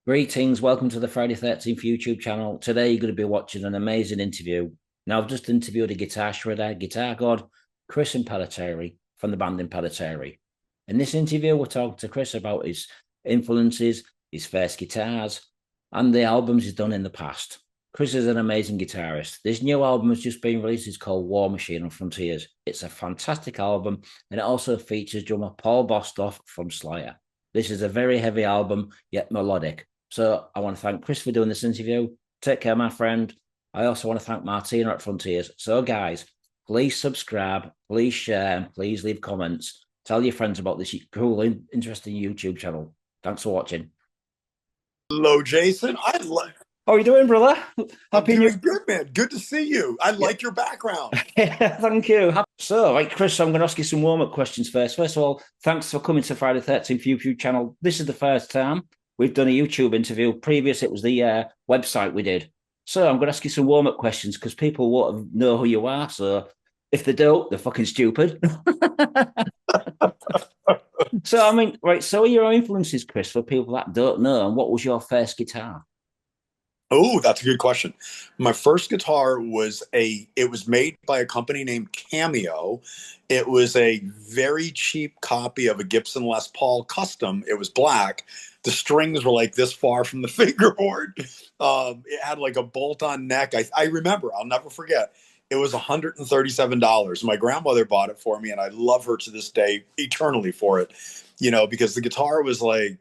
Greetings, welcome to the Friday 13th YouTube channel. Today you're going to be watching an amazing interview. Now, I've just interviewed a guitar shredder, guitar god, Chris Impellitteri from the band Impellitteri. In this interview, we're talking to Chris about his influences, his first guitars, and the albums he's done in the past. Chris is an amazing guitarist. This new album has just been released. It's called War Machine and Frontiers. It's a fantastic album, and it also features drummer Paul Bostoff from Slayer. This is a very heavy album, yet melodic. So I want to thank Chris for doing this interview. Take care, my friend. I also want to thank Martina at Frontiers. So, guys, please subscribe, please share, and please leave comments. Tell your friends about this cool, interesting YouTube channel. Thanks for watching. Hello, Jason. How are you doing, brother? I'm doing good, man. Good to see you. I like your background. Thank you. So, right, Chris, I'm going to ask you some warm-up questions first. First of all, thanks for coming to Friday 13th YouTube channel. This is the first time we've done a YouTube interview. Previous, it was the website we did. So I'm going to ask you some warm-up questions because people won't know who you are. So if they don't, they're fucking stupid. So, I mean, right, so what are your influences, Chris, for people that don't know? And what was your first guitar? Oh, that's a good question. My first guitar it was made by a company named Cameo. It was a very cheap copy of a Gibson Les Paul Custom. It was black. The strings were like this far from the fingerboard. It had like a bolt-on neck. I remember, I'll never forget. It was $137. My grandmother bought it for me, and I love her to this day eternally for it, because the guitar was like,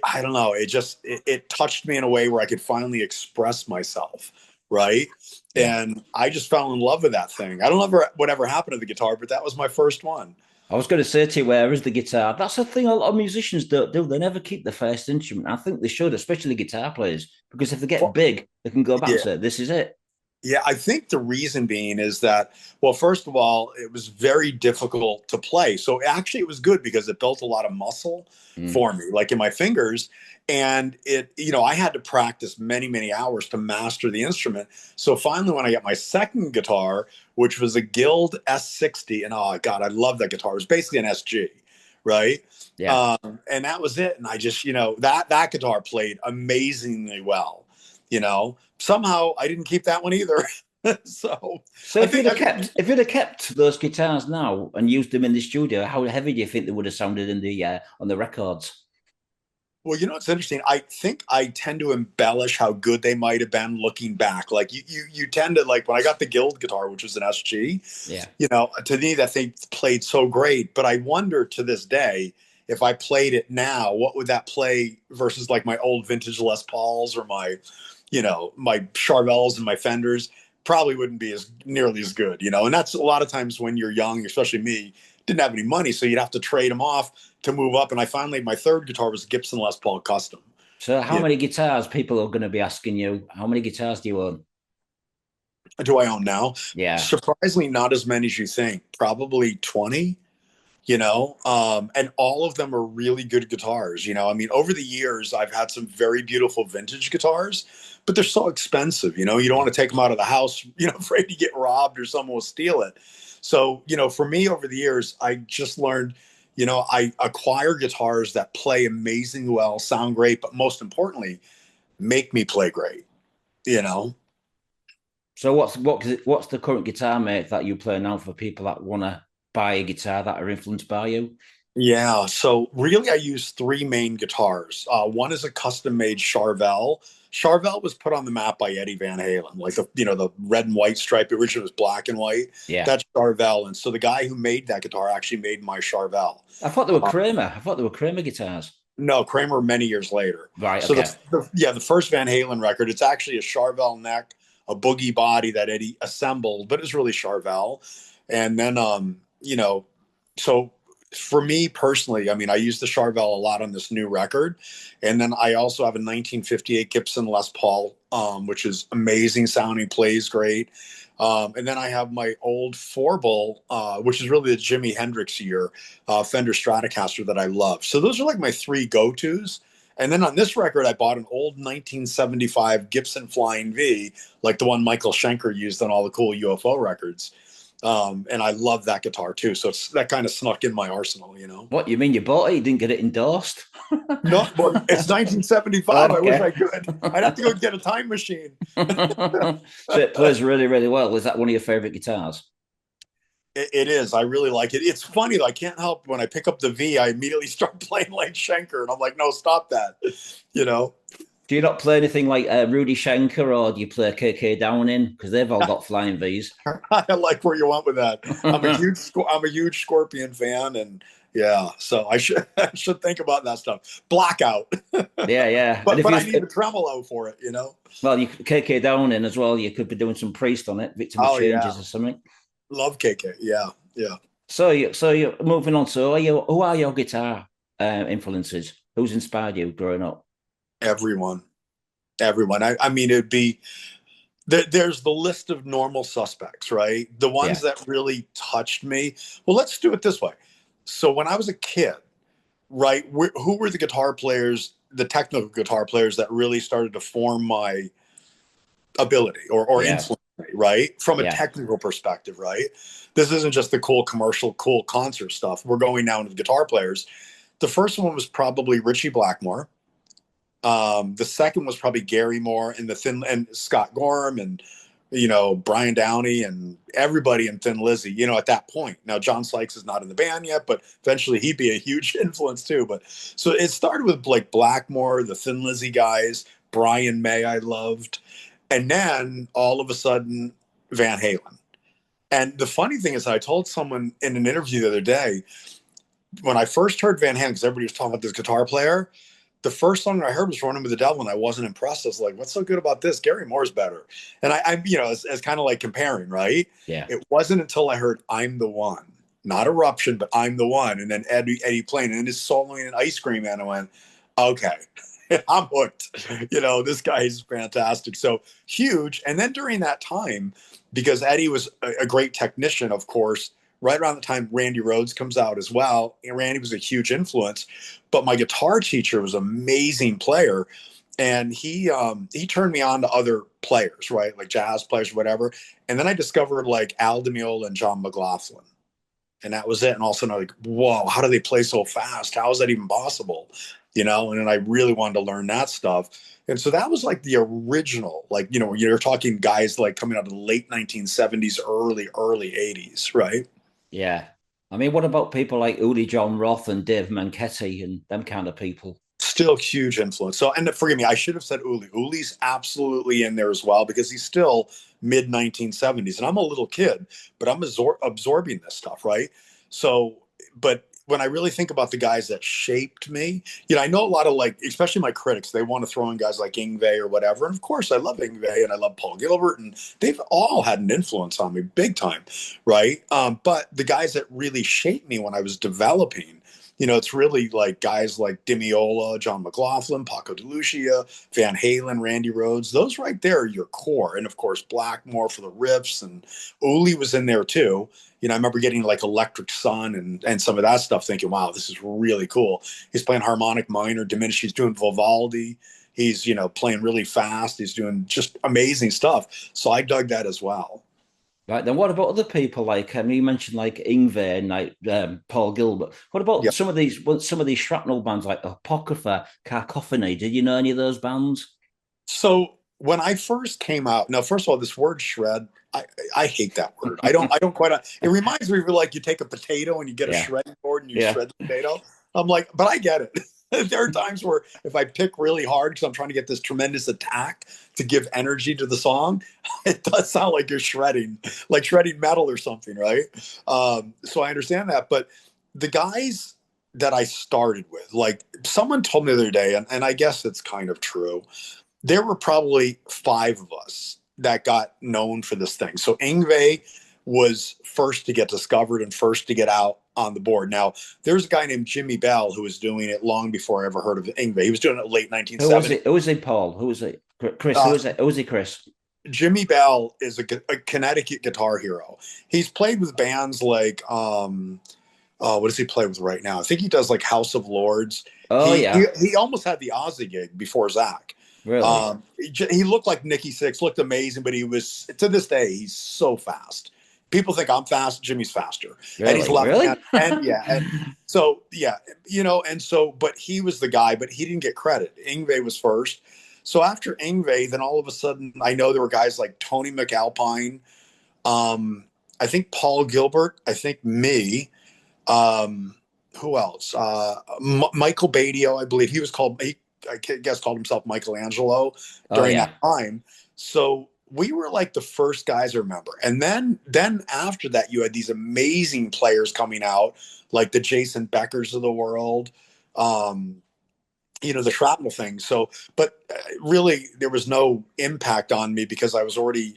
I don't know, it touched me in a way where I could finally express myself, right? Yeah. And I just fell in love with that thing. I don't know whatever happened to the guitar, but that was my first one. I was going to say to you, where is the guitar? That's the thing a lot of musicians don't do. They never keep the first instrument. I think they should, especially guitar players, because if they get Well, big, they can go back and yeah. say, this is it. Yeah, I think the reason being is that, well, first of all, it was very difficult to play. So actually, it was good because it built a lot of muscle Mm. for me, like in my fingers. And I had to practice many, many hours to master the instrument. So finally, when I got my second guitar, which was a Guild S60, and oh, God, I love that guitar. It was basically an SG, right? Yeah. And that was it. And I just, that guitar played amazingly well, somehow I didn't keep that one either. So So I think, if you'd have kept those guitars now and used them in the studio, how heavy do you think they would have sounded in the on the records? well, it's interesting. I think I tend to embellish how good they might have been looking back. Like you tend to, like, when I got the Guild guitar, which was an SG, Yeah. to me that thing played so great. But I wonder to this day, if I played it now, what would that play versus like my old vintage Les Pauls or my Charvels and my Fenders? Probably wouldn't be as nearly as good, And that's a lot of times when you're young, especially me, didn't have any money, so you'd have to trade them off to move up. And I finally, my third guitar was Gibson Les Paul Custom. So how Yeah. many guitars people are going to be asking you? How many guitars do you own? Do I own now? Yeah. Surprisingly, not as many as you think. Probably 20. And all of them are really good guitars. I mean, over the years, I've had some very beautiful vintage guitars, but they're so expensive. You don't want to take them out of the house, afraid to get robbed or someone will steal it. So, for me over the years, I just learned, I acquire guitars that play amazingly well, sound great, but most importantly, make me play great, you know? So what's the current guitar mate that you play now for people that want to buy a guitar that are influenced by you? Yeah, so really, I use three main guitars. One is a custom-made Charvel. Charvel was put on the map by Eddie Van Halen, like the red and white stripe. Originally, was black and white. Yeah. That's Charvel, and so the guy who made that guitar actually made my Charvel. I thought they were Uh, Kramer. I thought they were Kramer guitars. no, Kramer many years later. Right. So Okay. the first Van Halen record, it's actually a Charvel neck, a boogie body that Eddie assembled, but it's really Charvel. And then so for me personally, I mean, I use the Charvel a lot on this new record, and then I also have a 1958 Gibson Les Paul, which is amazing sounding, plays great. And then I have my old four bull, which is really the Jimi Hendrix year Fender Stratocaster that I love. So those are like my three go-tos. And then on this record, I bought an old 1975 Gibson Flying V, like the one Michael Schenker used on all the cool UFO records. And I love that guitar too. So it's that kind of snuck in my arsenal, you know. What you mean you bought it? You didn't get it endorsed? No, well, it's 1975. I wish Okay. I could. I'd have to go get a time machine. So it plays really, really well. Is that one of your favorite guitars? It is. I really like it. It's funny though. I can't help when I pick up the V, I immediately start playing like Schenker, and I'm like, no, stop that. You know. Do you not play anything like Rudy Schenker, or do you play KK Downing? Because they've all got flying V's. I like where you went with that. I'm a huge Scorpion fan, and yeah, so I should think about that stuff. Blackout, Yeah, yeah. And if but you I need a tremolo for it, you know. well, you KK Downing as well. You could be doing some Priest on it, Victim of Oh yeah, Changes or something. love KK. Yeah, yeah. So you're moving on. So who are your guitar influences? Who's inspired you growing up? Everyone, everyone. I mean, it'd be there's the list of normal suspects, right? The ones Yeah, that really touched me. Well, let's do it this way. So when I was a kid, right, who were the guitar players, the technical guitar players that really started to form my ability or yeah, influence me, right? From a yeah, technical perspective, right? This isn't just the cool commercial, cool concert stuff. We're going now into the guitar players. The first one was probably Richie Blackmore. The second was probably Gary Moore and the Thin and Scott Gorham and Brian Downey and everybody in Thin Lizzy. At that point, now John Sykes is not in the band yet, but eventually he'd be a huge influence too. But so it started with like Blackmore, the Thin Lizzy guys, Brian May, I loved, and then all of a sudden Van Halen. And the funny thing is, I told someone in an interview the other day when I first heard Van Halen, because everybody was talking about this guitar player, the first song I heard was Running with the Devil, and I wasn't impressed. I was like, what's so good about this? Gary Moore's better. And as kind of like comparing, right? yeah. It wasn't until I heard I'm the One, not Eruption, but I'm the One. And then Eddie playing, and then his soloing and Ice Cream Man, I went, okay, I'm hooked. This guy is fantastic. So huge. And then during that time, because Eddie was a great technician, of course, right around the time Randy Rhoads comes out as well. And Randy was a huge influence, but my guitar teacher was an amazing player. And he turned me on to other players, right? Like jazz players, whatever. And then I discovered like Al DiMeola and John McLaughlin. And that was it. And all of a sudden I'm like, whoa, how do they play so fast? How is that even possible? And then I really wanted to learn that stuff. And so that was like the original, like, you're talking guys like coming out of the late 1970s, early 80s, right? Yeah. I mean, what about people like Uli John Roth and Dave Manchetti and them kind of people? Still huge influence. So, and forgive me, I should have said Uli. Uli's absolutely in there as well because he's still mid 1970s, and I'm a little kid, but I'm absorbing this stuff, right? So, but when I really think about the guys that shaped me, I know a lot of like, especially my critics, they want to throw in guys like Yngwie or whatever, and of course, I love Yngwie and I love Paul Gilbert, and they've all had an influence on me big time, right? But the guys that really shaped me when I was developing. It's really like guys like DiMeola, John McLaughlin, Paco de Lucia, Van Halen, Randy Rhoads. Those right there are your core. And of course, Blackmore for the riffs. And Uli was in there too. I remember getting like Electric Sun and some of that stuff thinking, wow, this is really cool. He's playing harmonic minor, diminished. He's doing Vivaldi. He's, playing really fast. He's doing just amazing stuff. So I dug that as well. Right, then what about other people like you mentioned like Yngwie and like Paul Gilbert? What about Yeah. some of these shrapnel bands like Apocrypha, Cacophony? Did you know any of those bands? So when I first came out, now first of all, this word shred, I hate that word. I don't quite. It reminds me of like you take a potato and you get a Yeah, shredding board and you yeah. shred the potato. I'm like, but I get it. There are times where if I pick really hard because I'm trying to get this tremendous attack to give energy to the song, it does sound like you're shredding, like shredding metal or something, right? So I understand that, but the guys that I started with, like someone told me the other day, and I guess it's kind of true. There were probably five of us that got known for this thing. So Yngwie was first to get discovered and first to get out on the board. Now, there's a guy named Jimmy Bell who was doing it long before I ever heard of Yngwie. He was doing it late Who was 1970s. it? Who was it, Paul? Who was it? Chris? Who Uh, was it? Who was it, Chris? Jimmy Bell is a Connecticut guitar hero. He's played with bands like, what does he play with right now? I think he does like House of Lords. Oh He he, yeah, he almost had the Ozzy gig before Zach. really? He looked like Nicky Six, looked amazing, but he was to this day he's so fast. people think I'm fast. Jimmy's faster, and he's Really? left-handed. Really? And yeah, and so yeah, and so, but he was the guy, but he didn't get credit. Yngwie was first. So after Yngwie, then all of a sudden, I know there were guys like Tony McAlpine, um, I think Paul Gilbert, I think me, um, who else? Michael Badio, I believe he was called. I guess called himself Michelangelo Oh during that yeah. time. So we were like the first guys I remember. And then after that, you had these amazing players coming out, like the Jason Beckers of the world, um, the shrapnel thing. So, but really, there was no impact on me because I was already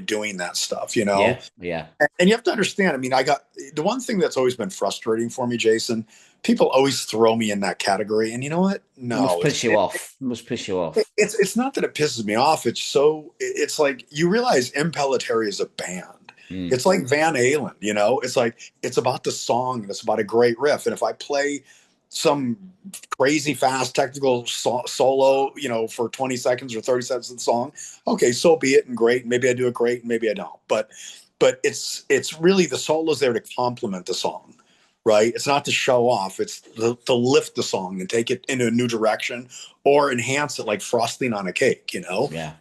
doing that stuff, Yeah. Yeah. and you have to understand, I mean, I got the one thing that's always been frustrating for me, Jason. People always throw me in that category, and you know what? Must No, piss you off. Must piss you off. it's not that it pisses me off. It's like you realize Impellitteri is a band. Mm. It's like Van Halen, It's like it's about the song and it's about a great riff. And if I play some crazy fast technical solo, for 20 seconds or 30 seconds of the song, okay, so be it, and great. Maybe I do it great, and maybe I don't. But it's really the solo's there to complement the song, right? It's not to show off. It's to lift the song and take it in a new direction or enhance it like frosting on a cake. Yeah.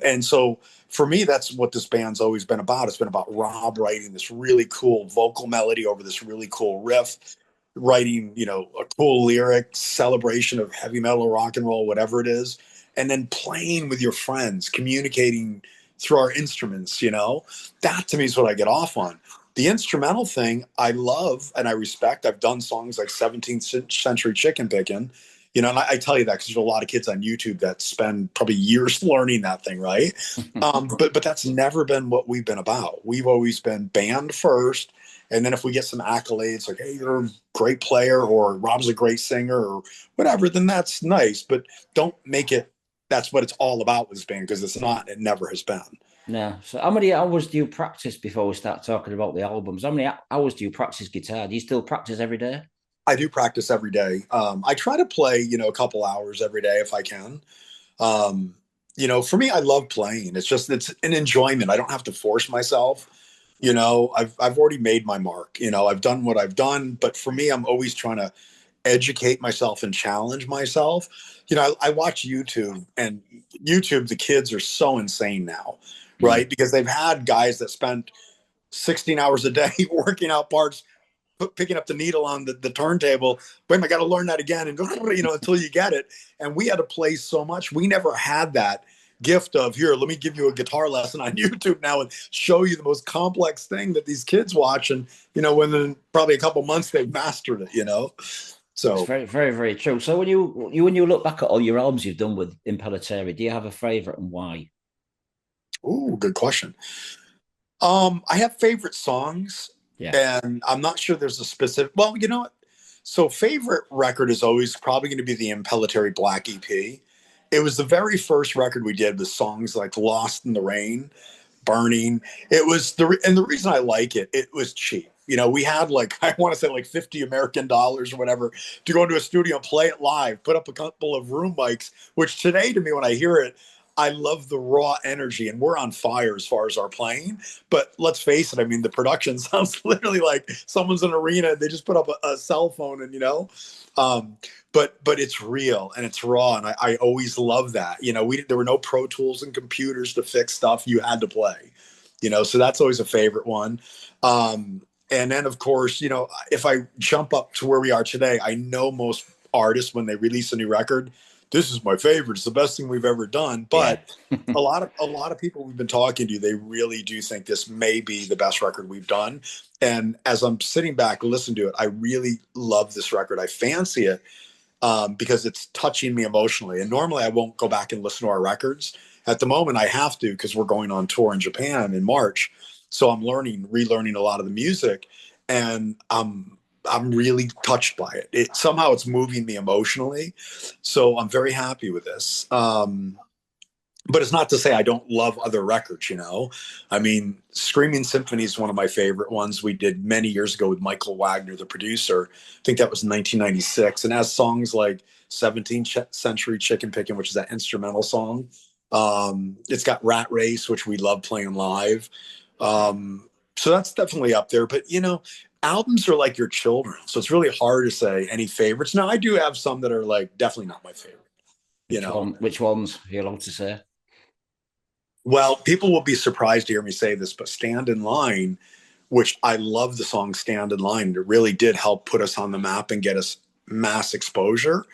And so for me, that's what this band's always been about. It's been about Rob writing this really cool vocal melody over this really cool riff, writing, a cool lyric, celebration of heavy metal, rock and roll, whatever it is, and then playing with your friends, communicating through our instruments, that to me is what I get off on. The instrumental thing I love and I respect. I've done songs like 17th century chicken picking, and I tell you that because there's a lot of kids on YouTube that spend probably years learning that thing, right? But that's never been what we've been about. We've always been band first, and then if we get some accolades like, hey, you're a great player, or Rob's a great singer, or whatever, then that's nice. But don't make it that's what it's all about with this band, because it's not. It never has been. No. So how many hours do you practice before we start talking about the albums? How many hours do you practice guitar? Do you still practice every day? I do practice every day. I try to play, a couple hours every day if I can. Um, for me, I love playing. It's an enjoyment. I don't have to force myself. I've already made my mark. I've done what I've done. But for me, I'm always trying to educate myself and challenge myself. I watch YouTube, and YouTube, the kids are so insane now, Mm. right? Because they've had guys that spent 16 hours a day working out parts, picking up the needle on the turntable. Wait, I got to learn that again, and until you get it. And we had to play so much. We never had that gift of, here, let me give you a guitar lesson on YouTube now and show you the most complex thing that these kids watch. And, within probably a couple months, they've mastered it. It's So, very, very, very true. So when you look back at all your albums you've done with Impellitteri, do you have a favorite and why? ooh, good question. I have favorite songs, Yeah. and I'm not sure there's a specific. Well, you know what? So, favorite record is always probably going to be the Impellitteri Black EP. It was the very first record we did with songs like "Lost in the Rain," "Burning." It was and the reason I like it, it was cheap. We had like I want to say like 50 American dollars or whatever to go into a studio and play it live, put up a couple of room mics. Which today, to me, when I hear it, I love the raw energy, and we're on fire as far as our playing. But let's face it, I mean, the production sounds literally like someone's in an arena and they just put up a cell phone, and um, but it's real and it's raw, and I always love that. There were no Pro Tools and computers to fix stuff; you had to play. So that's always a favorite one. And then, of course, if I jump up to where we are today, I know most artists, when they release a new record, this is my favorite. It's the best thing we've ever done. Yeah. But a lot of people we've been talking to, they really do think this may be the best record we've done. And as I'm sitting back listening to it, I really love this record. I fancy it, because it's touching me emotionally. And normally I won't go back and listen to our records. At the moment, I have to, because we're going on tour in Japan in March. So I'm relearning a lot of the music, and I'm really touched by it. Somehow it's moving me emotionally. So I'm very happy with this. But it's not to say I don't love other records. I mean, Screaming Symphony is one of my favorite ones we did many years ago with Michael Wagner, the producer. I think that was 1996, and has songs like 17th Century Chicken Picking, which is that instrumental song. It's got Rat Race, which we love playing live. So that's definitely up there. But, albums are like your children. So it's really hard to say any favorites. Now, I do have some that are like definitely not my favorite, you Which know. one? Which ones are you allowed to say? Well, people will be surprised to hear me say this, but Stand in Line, which I love the song Stand in Line, it really did help put us on the map and get us mass exposure.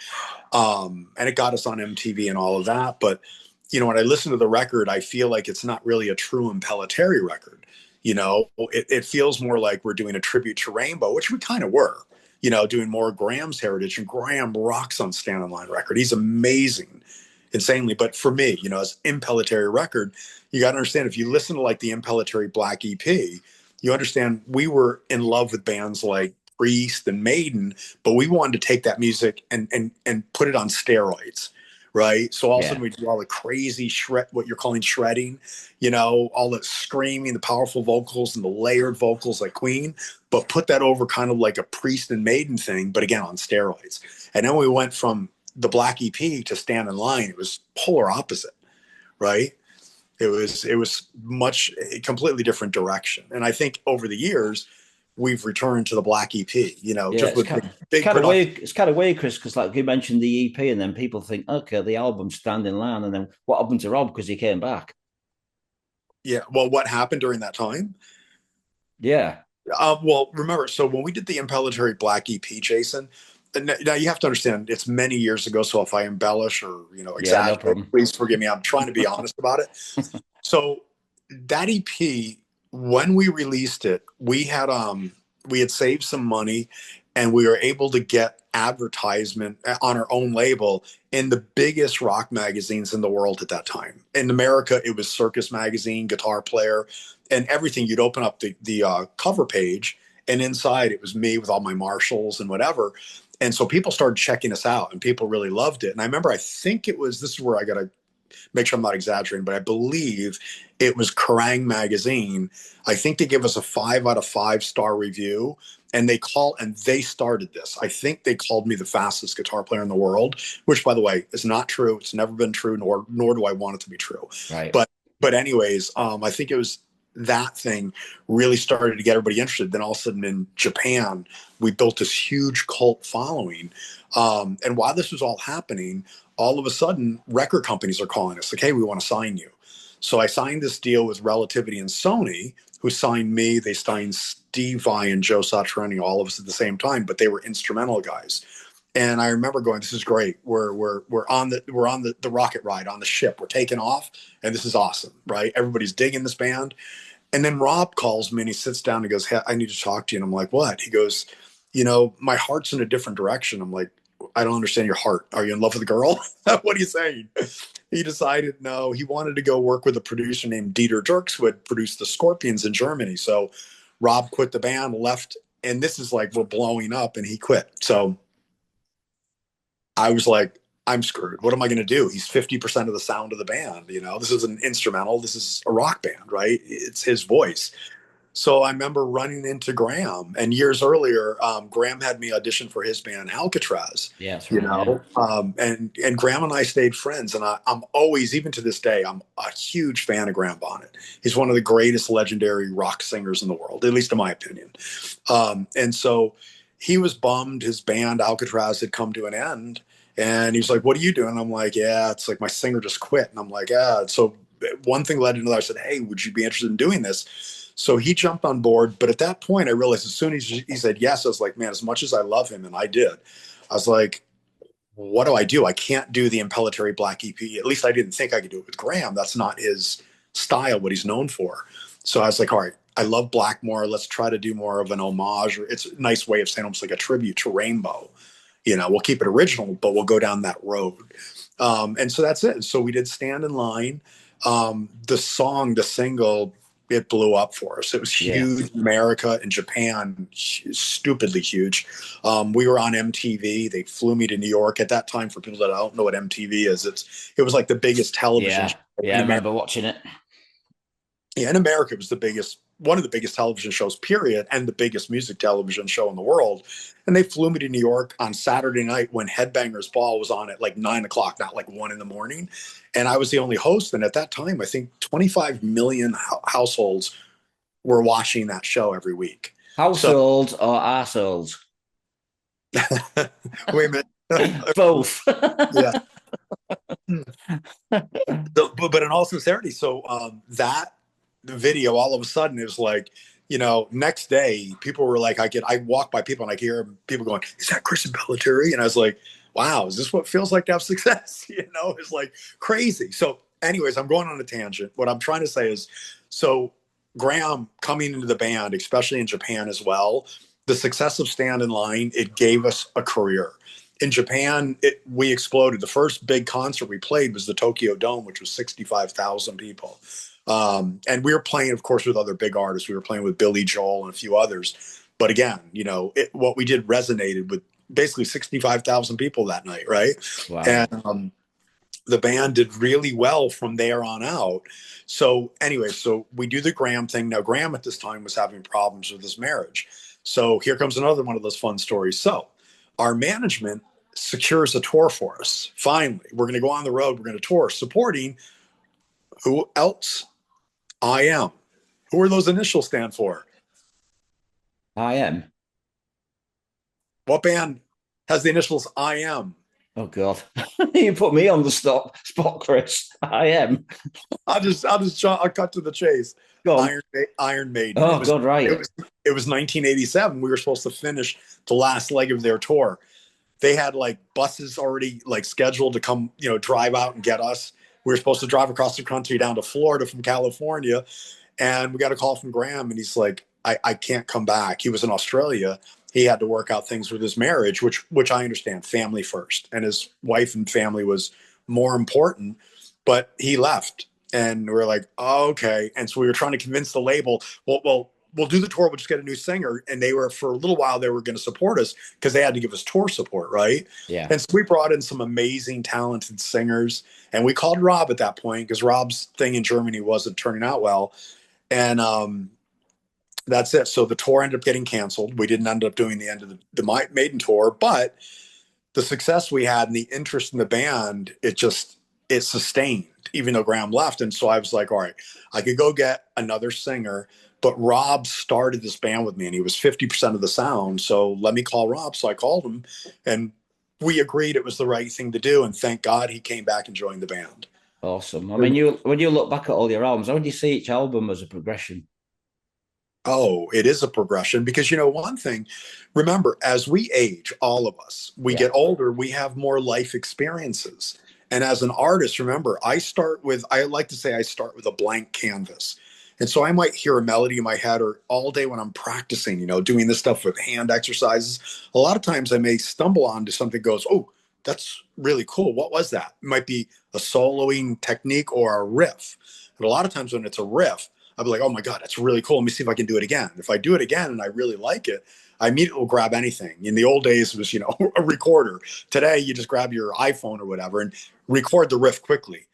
And it got us on MTV and all of that. But, when I listen to the record, I feel like it's not really a true Impellitteri record. It feels more like we're doing a tribute to Rainbow, which we kind of were, doing more Graham's heritage. And Graham rocks on Stand in Line record. He's amazing, insanely. But for me, as Impellitteri record, you got to understand, if you listen to like the Impellitteri Black EP, you understand we were in love with bands like Priest and Maiden, but we wanted to take that music and put it on steroids, right? So all of a Yeah, sudden we do all the crazy what you're calling shredding, all the screaming, the powerful vocals and the layered vocals like Queen, but put that over kind of like a Priest and Maiden thing, but again on steroids. And then we went from the Black EP to Stand in Line. It was polar opposite, right? It was much a completely different direction. And I think over the years we've returned to the Black EP, yeah. just It's with kind, it's big kind of production. weird. It's kind of weird, Chris, because like you mentioned the EP, and then people think, okay, the album's Stand in Line, and then what happened to Rob because he came back? Yeah. Well, what happened during that time? Yeah, Well, remember, so when we did the Impellitteri Black EP, Jason, and now you have to understand it's many years ago. So if I embellish or yeah, no exaggerate, problem. please forgive me. I'm trying to be honest about it. So that EP, when we released it, we had saved some money and we were able to get advertisement on our own label in the biggest rock magazines in the world at that time. In America, it was Circus Magazine, Guitar Player, and everything. You'd open up the cover page, and inside it was me with all my Marshalls and whatever. And so people started checking us out, and people really loved it. And I remember, I think it was, this is where I got to make sure I'm not exaggerating, but I believe it was Kerrang magazine. I think they give us a 5 out of 5 star review, and they started this. I think they called me the fastest guitar player in the world, which, by the way, is not true. It's never been true, nor do I want it to be true. Right. But anyways, I think it was that thing really started to get everybody interested. Then all of a sudden in Japan, we built this huge cult following. And while this was all happening, all of a sudden record companies are calling us like, hey, we want to sign you. So I signed this deal with Relativity and Sony, who signed me. They signed Steve Vai and Joe Satriani, all of us at the same time, but they were instrumental guys. And I remember going, this is great. We're on the rocket ride on the ship. We're taking off, and this is awesome, right? Everybody's digging this band. And then Rob calls me and he sits down and goes, hey, I need to talk to you. And I'm like, what? He goes, my heart's in a different direction. I'm like, I don't understand your heart. Are you in love with a girl? What are you saying? He decided no, he wanted to go work with a producer named Dieter Dirks, who had produced the Scorpions in Germany. So Rob quit the band, left, and this is like we're blowing up, and he quit. So I was like, I'm screwed. What am I going to do? He's 50% of the sound of the band. This is an instrumental. This is a rock band, right? It's his voice. So I remember running into Graham, and years earlier, Graham had me audition for his band Alcatraz. Yeah, that's right. Yeah. And Graham and I stayed friends, and I'm always, even to this day, I'm a huge fan of Graham Bonnet. He's one of the greatest legendary rock singers in the world, at least in my opinion. And so he was bummed his band Alcatraz had come to an end, and he was like, "What are you doing?" I'm like, "Yeah, it's like my singer just quit," and I'm like, "Yeah." So one thing led to another. I said, "Hey, would you be interested in doing this?" So he jumped on board. But at that point, I realized as soon as he said yes, I was like, man, as much as I love him, and I did, I was like, what do I do? I can't do the Impellitteri Black EP. At least I didn't think I could do it with Graham. That's not his style, what he's known for. So I was like, all right, I love Blackmore. Let's try to do more of an homage. Or it's a nice way of saying almost like a tribute to Rainbow. We'll keep it original, but we'll go down that road. And so that's it. So we did Stand in Line. The single, it blew up for us. It was Yeah. huge in America and Japan, stupidly huge. We were on MTV. They flew me to New York at that time. For people that don't know what MTV is, it was like the biggest television Yeah. show Yeah. in I America. remember watching it. Yeah, in America, it was one of the biggest television shows, period, and the biggest music television show in the world. And they flew me to New York on Saturday night when Headbangers Ball was on at like 9 o'clock, not like 1 in the morning. And I was the only host. And at that time, I think 25 million households were watching that show every week. So Households or arseholes? wait a minute. Both. Yeah. So, but in all sincerity, so that video, all of a sudden, it was like, next day, people were like, I walk by people and I hear people going, "Is that Chris Impellitteri?" And I was like, "Wow, is this what it feels like to have success?" It's like crazy. So, anyways, I'm going on a tangent. What I'm trying to say is, so Graham coming into the band, especially in Japan as well, the success of Stand in Line, it gave us a career. In Japan, we exploded. The first big concert we played was the Tokyo Dome, which was 65,000 people. And we were playing, of course, with other big artists. We were playing with Billy Joel and a few others. But again, what we did resonated with basically 65,000 people that night, right? Wow. And the band did really well from there on out. So anyway, so we do the Graham thing. Now, Graham at this time was having problems with his marriage. So here comes another one of those fun stories. So our management secures a tour for us. Finally, we're going to go on the road. We're going to tour supporting who else? I Am. Who are those initials stand for? I am. What band has the initials I Am? Oh God, you put me on the spot, Chris. I am. I'll cut to the chase. Go on. Iron Maiden. Oh God, It right. was it was 1987. We were supposed to finish the last leg of their tour. They had like buses already like scheduled to come, drive out and get us. We were supposed to drive across the country down to Florida from California, and we got a call from Graham, and he's like, I can't come back. He was in Australia. He had to work out things with his marriage, which I understand, family first, and his wife and family was more important. But he left, and we're like, oh, okay. And so we were trying to convince the label, well, we'll do the tour. We'll just get a new singer. And they were, for a little while, they were going to support us because they had to give us tour support, right? Yeah. And so we brought in some amazing, talented singers, and we called Rob at that point because Rob's thing in Germany wasn't turning out well. And that's it. So the tour ended up getting canceled. We didn't end up doing the end of the Maiden tour, but the success we had and the interest in the band, it sustained, even though Graham left. And so I was like, all right, I could go get another singer, but Rob started this band with me and he was 50% of the sound. So let me call Rob. So I called him and we agreed it was the right thing to do. And thank God he came back and joined the band. Awesome. I mean, when you look back at all your albums, how would you see each album as a progression? Oh, it is a progression because, one thing, remember, as we age, all of us, we Yeah. get older, we have more life experiences. And as an artist, remember, I like to say I start with a blank canvas. And so I might hear a melody in my head or all day when I'm practicing, doing this stuff with hand exercises. A lot of times I may stumble onto something goes, oh, that's really cool. What was that? It might be a soloing technique or a riff. But a lot of times when it's a riff, I'll be like, oh my God, that's really cool. Let me see if I can do it again. If I do it again and I really like it, I immediately will grab anything. In the old days, it was, a recorder. Today, you just grab your iPhone or whatever and record the riff quickly.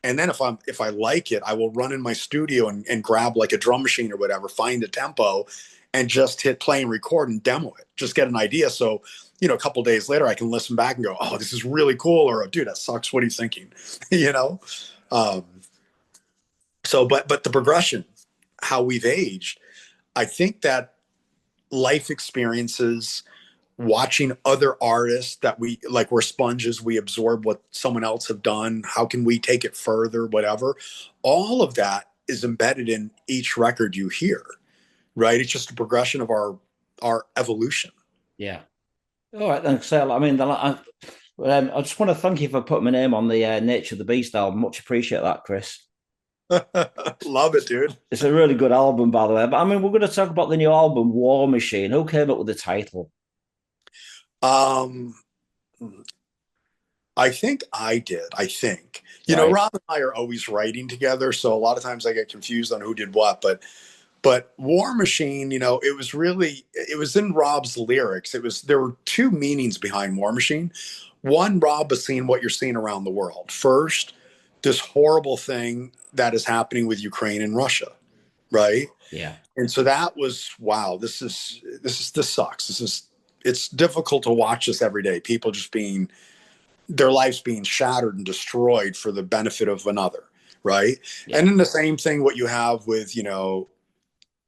And then if I like it, I will run in my studio and grab like a drum machine or whatever, find a tempo and just hit play and record and demo it. Just get an idea. So, a couple of days later, I can listen back and go, oh, this is really cool. Or, dude, that sucks. What are you thinking? you know? Um, but the progression, how we've aged, I think that life experiences, watching other artists that we're sponges, we absorb what someone else have done. How can we take it further? Whatever. All of that is embedded in each record you hear, right? It's just a progression of our evolution. Yeah. All right, then. So, I mean, I just want to thank you for putting my name on the Nature of the Beast album. Much appreciate that, Chris. Love it, dude. It's a really good album, by the way. But I mean, we're going to talk about the new album, War Machine. Who came up with the title? Um, I think I did. I think, Right. Rob and I are always writing together. So a lot of times I get confused on who did what, but War Machine, it was in Rob's lyrics. There were two meanings behind War Machine. One, Rob was seeing what you're seeing around the world. First, this horrible thing that is happening with Ukraine and Russia, right? Yeah. And so that was, wow, this sucks. It's difficult to watch this every day. People just their lives being shattered and destroyed for the benefit of another, right? Yeah. And then the same thing what you have with,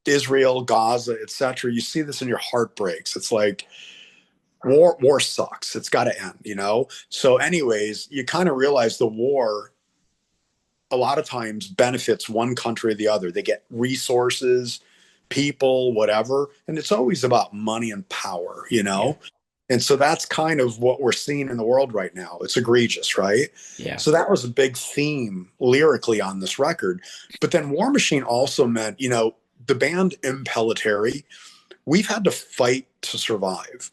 Israel, Gaza, etc., you see this and your heart breaks. It's like war sucks. It's got to end, you know? So anyways, you kind of realize the war a lot of times benefits one country or the other. They get resources, people, whatever, and it's always about money and power, you Yeah. know? And so that's kind of what we're seeing in the world right now. It's egregious, right? Yeah. So that was a big theme lyrically on this record. But then War Machine also meant, you know, the band Impellitteri, we've had to fight to survive.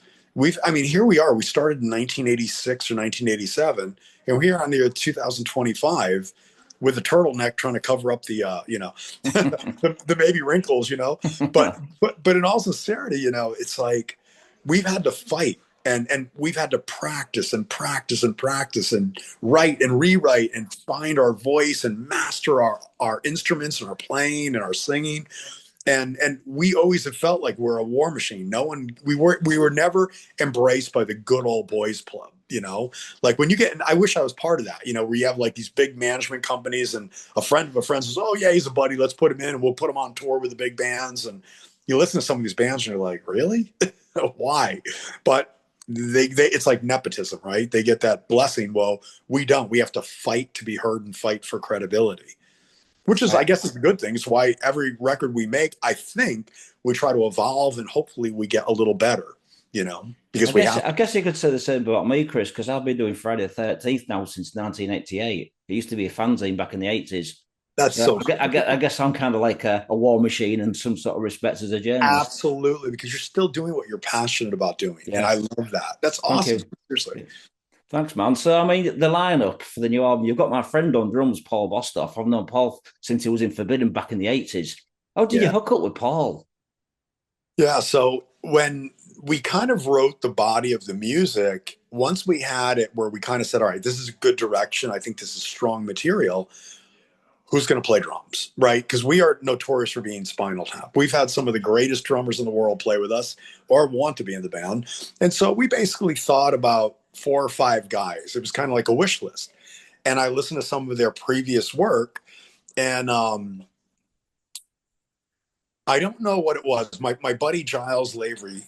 I mean, here we are. We started in 1986 or 1987, and we're here on the year 2025 with a turtleneck trying to cover up the, the baby wrinkles, you know. But in all sincerity, you know, it's like we've had to fight and we've had to practice and practice and practice and write and rewrite and find our voice and master our instruments and our playing and our singing, and we always have felt like we're a war machine. We were never embraced by the good old boys club, you know. Like when you get, I wish I was part of that, you know, where you have like these big management companies and a friend of a friend says, oh yeah, he's a buddy, let's put him in and we'll put him on tour with the big bands. And you listen to some of these bands and you're like, really? Why? But they it's like nepotism, right? They get that blessing. Well, we don't. We have to fight to be heard and fight for credibility, which is, I guess, is a good thing. It's why every record we make, I think, we try to evolve and hopefully we get a little better, you know, because I guess you could say the same about me, Chris, because I've been doing Friday the 13th now since 1988. It used to be a fanzine back in the 80s. That's So so cool. I guess I'm kind of like a war machine in some sort of respects as a journalist. Absolutely, because you're still doing what you're passionate about doing. And Yeah. I love that. That's Thank awesome. you. Seriously. Thanks, man. So, I mean, the lineup for the new album, you've got my friend on drums, Paul Bostoff. I've known Paul since he was in Forbidden back in the 80s. How did you Yeah. hook up with Paul? Yeah. So when we kind of wrote the body of the music, once we had it where we kind of said, all right, this is a good direction. I think this is strong material. Who's going to play drums, right? Because we are notorious for being Spinal Tap. We've had some of the greatest drummers in the world play with us or want to be in the band. And so we basically thought about 4 or 5 guys. It was kind of like a wish list. And I listened to some of their previous work, and I don't know what it was. My buddy Giles Lavery,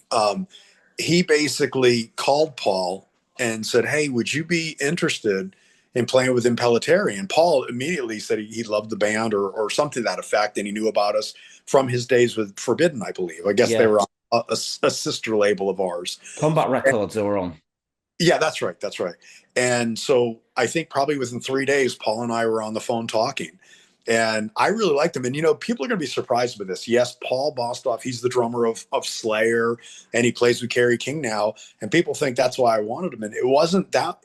he basically called Paul and said, hey, would you be interested in playing with Impellitteri? And Paul immediately said he loved the band or something to that effect, and he knew about us from his days with Forbidden, I believe. I guess they were a sister label of ours. Combat Records they were on. Yeah, that's right. That's right. And so I think probably within 3 days, Paul and I were on the phone talking. And I really liked him. And, you know, people are going to be surprised with this. Yes, Paul Bostoff, he's the drummer of Slayer, and he plays with Kerry King now. And people think that's why I wanted him. And it wasn't that.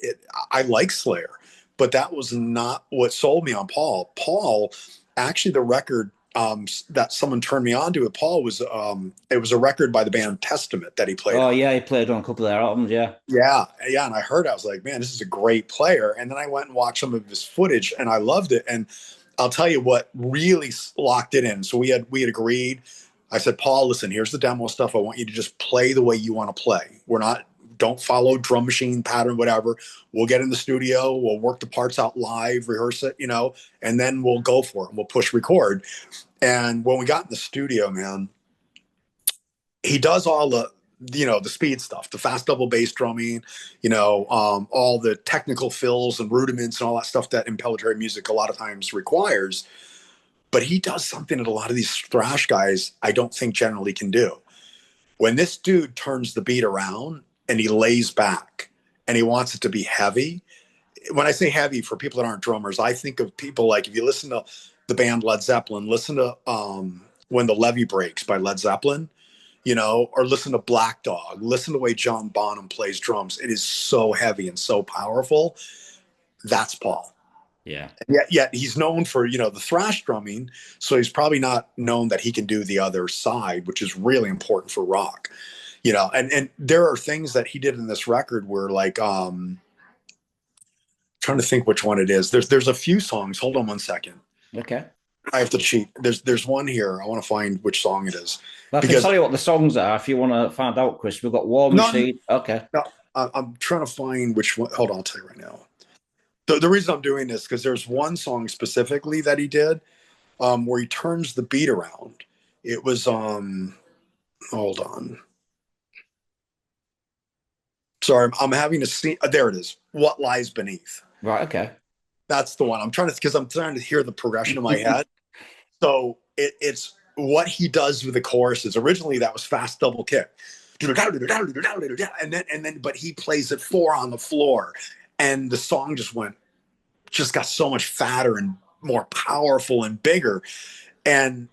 I like Slayer, but that was not what sold me on Paul. Paul, actually, the record that someone turned me on to with Paul was it was a record by the band Testament that he played on. Yeah, he played on a couple of their albums, yeah. Yeah. And I heard, I was like, man, this is a great player. And then I went and watched some of his footage and I loved it. And I'll tell you what really locked it in. So we had agreed. I said, Paul, listen, here's the demo stuff. I want you to just play the way you want to play. Don't follow drum machine pattern, whatever. We'll get in the studio. We'll work the parts out live, rehearse it, you know, and then we'll go for it. We'll push record. And when we got in the studio, man, he does all the speed stuff, the fast double bass drumming, all the technical fills and rudiments and all that stuff that Impellitteri music a lot of times requires. But he does something that a lot of these thrash guys I don't think generally can do. When this dude turns the beat around and he lays back and he wants it to be heavy. When I say heavy, for people that aren't drummers, I think of people like, if you listen to the band Led Zeppelin, listen to When the Levee Breaks by Led Zeppelin, or listen to Black Dog, listen to the way John Bonham plays drums. It is so heavy and so powerful. That's Paul. Yeah. Yet he's known for, the thrash drumming. So he's probably not known that he can do the other side, which is really important for rock, and there are things that he did in this record where like, trying to think which one it is. There's a few songs. Hold on one second. Okay. I have to cheat. There's one here. I want to find which song it is. Well, I can tell you what the songs are if you want to find out, Chris. We've got War Machine. Okay. No, I'm trying to find which one. Hold on, I'll tell you right now. The reason I'm doing this because there's one song specifically that he did where he turns the beat around It was hold on. Sorry, I'm having a scene. There it is. What Lies Beneath. Right. Okay. That's the one. I'm trying to hear the progression in my head. So it's what he does with the choruses. Originally, that was fast double kick, but he plays it four on the floor, and the song just got so much fatter and more powerful and bigger. And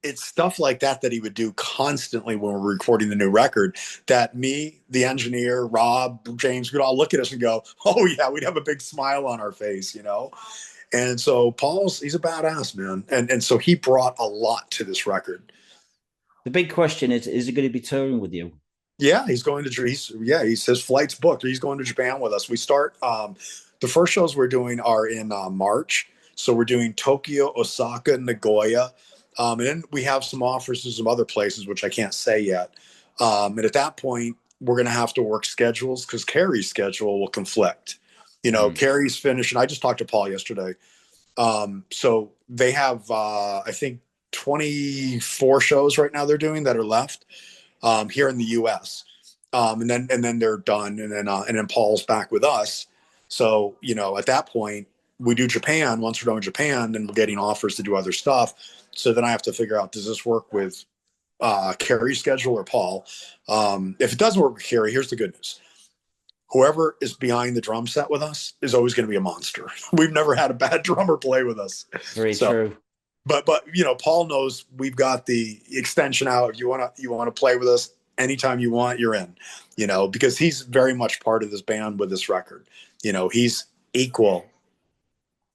it's stuff like that he would do constantly when we're recording the new record, that me, the engineer, Rob, James, could all look at us and go, oh yeah, we'd have a big smile on our face, you know? And so he's a badass, man. And so he brought a lot to this record. The big question is he going to be touring with you? Yeah, he says flight's booked. He's going to Japan with us. We start, the first shows we're doing are in March. So we're doing Tokyo, Osaka, Nagoya. And then we have some offers to some other places, which I can't say yet. And at that point, we're going to have to work schedules because Carrie's schedule will conflict. You know, Carrie's finishing. I just talked to Paul yesterday. So they have, I think, 24 shows right now they're doing that are left here in the U.S. And then they're done. And then Paul's back with us. So, you know, at that point, we do Japan. Once we're done with Japan, then we're getting offers to do other stuff. So then I have to figure out, does this work with Carrie's schedule or Paul? If it doesn't work with Carrie, here's the good news. Whoever is behind the drum set with us is always going to be a monster. We've never had a bad drummer play with us. Very true. But you know, Paul knows we've got the extension out. If you want to play with us anytime you want, you're in. You know, because he's very much part of this band with this record. You know, he's equal.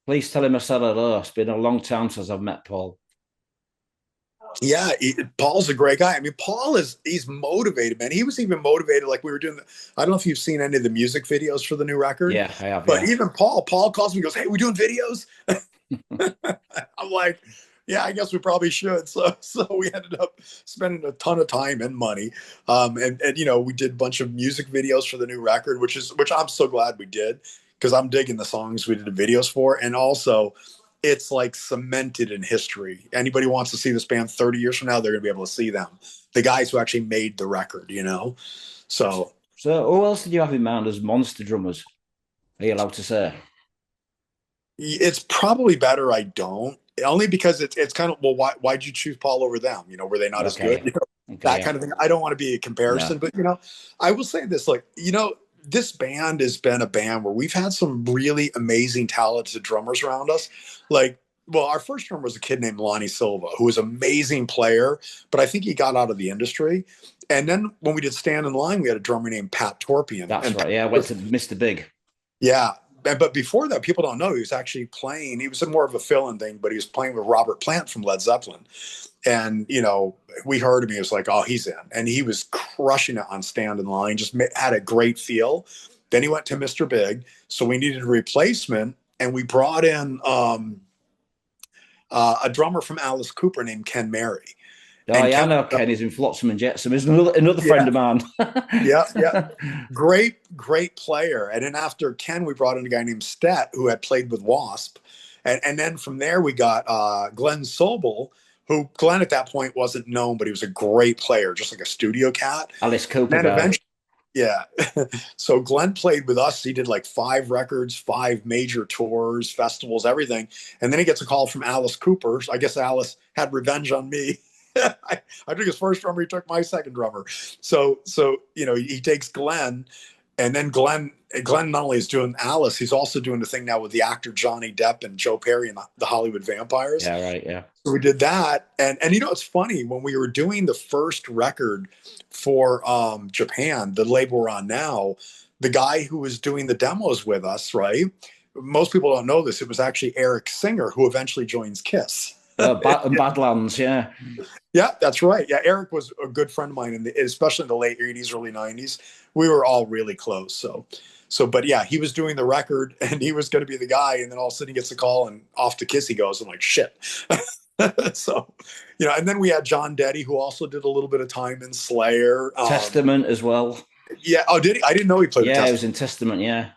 Please tell him I said hello. It's been a long time since I've met Paul. Yeah, Paul's a great guy. I mean, he's motivated, man. He was even motivated, like we were doing. I don't know if you've seen any of the music videos for the new record. Yeah, I have. But even Paul calls me and goes, "Hey, we doing videos?" I'm like, "Yeah, I guess we probably should." So we ended up spending a ton of time and money, and you know, we did a bunch of music videos for the new record, which I'm so glad we did because I'm digging the songs we did the videos for, and also, it's like cemented in history. Anybody wants to see this band 30 years from now, they're going to be able to see them. The guys who actually made the record, you know? So who else did you have in mind as monster drummers? Are you allowed to say? It's probably better I don't. Only because it's kind of, well, why'd you choose Paul over them? You know, were they not as good? You know, that kind of thing. I don't want to be a comparison, but, you know, I will say this, like, you know, this band has been a band where we've had some really amazing talented drummers around us. Like, well, our first drummer was a kid named Lonnie Silva, who was an amazing player, but I think he got out of the industry. And then when we did Stand in Line, we had a drummer named Pat Torpian. That's right. Yeah, I went to Mr. Big. Yeah. But before that, people don't know he was actually playing. He was more of a fill-in thing, but he was playing with Robert Plant from Led Zeppelin. And, you know, we heard him. He was like, oh, he's in. And he was crushing it on Stand in Line, just had a great feel. Then he went to Mr. Big. So we needed a replacement. And we brought in a drummer from Alice Cooper named Ken Mary. Oh, yeah, I know Ken. He's in Flotsam and Jetsam. He's another friend of mine. Yeah. Great player. And then after Ken, we brought in a guy named Stet, who had played with Wasp. And then from there, we got Glenn Sobel, who Glenn at that point wasn't known, but he was a great player, just like a studio cat. Alice Cooper. And then eventually, yeah. So Glenn played with us. He did like 5 records, 5 major tours, festivals, everything. And then he gets a call from Alice Cooper. I guess Alice had revenge on me. I took his first drummer. He took my second drummer. So you know, he takes Glenn, and then Glenn not only is doing Alice, he's also doing the thing now with the actor Johnny Depp and Joe Perry and the Hollywood Vampires. Yeah, right. Yeah. So we did that, and you know, it's funny when we were doing the first record for Japan, the label we're on now, the guy who was doing the demos with us, right? Most people don't know this. It was actually Eric Singer, who eventually joins Kiss. Badlands, yeah. Yeah, that's right. Yeah, Eric was a good friend of mine, especially in the late 80s, early 90s. We were all really close. So, but yeah, he was doing the record, and he was going to be the guy, and then all of a sudden he gets the call, and off to Kiss he goes. I'm like, shit. So, you know, and then we had John Deddy, who also did a little bit of time in Slayer. Testament as well. Yeah. Oh, did he? I didn't know he played. Yeah, he was in Testament. Yeah.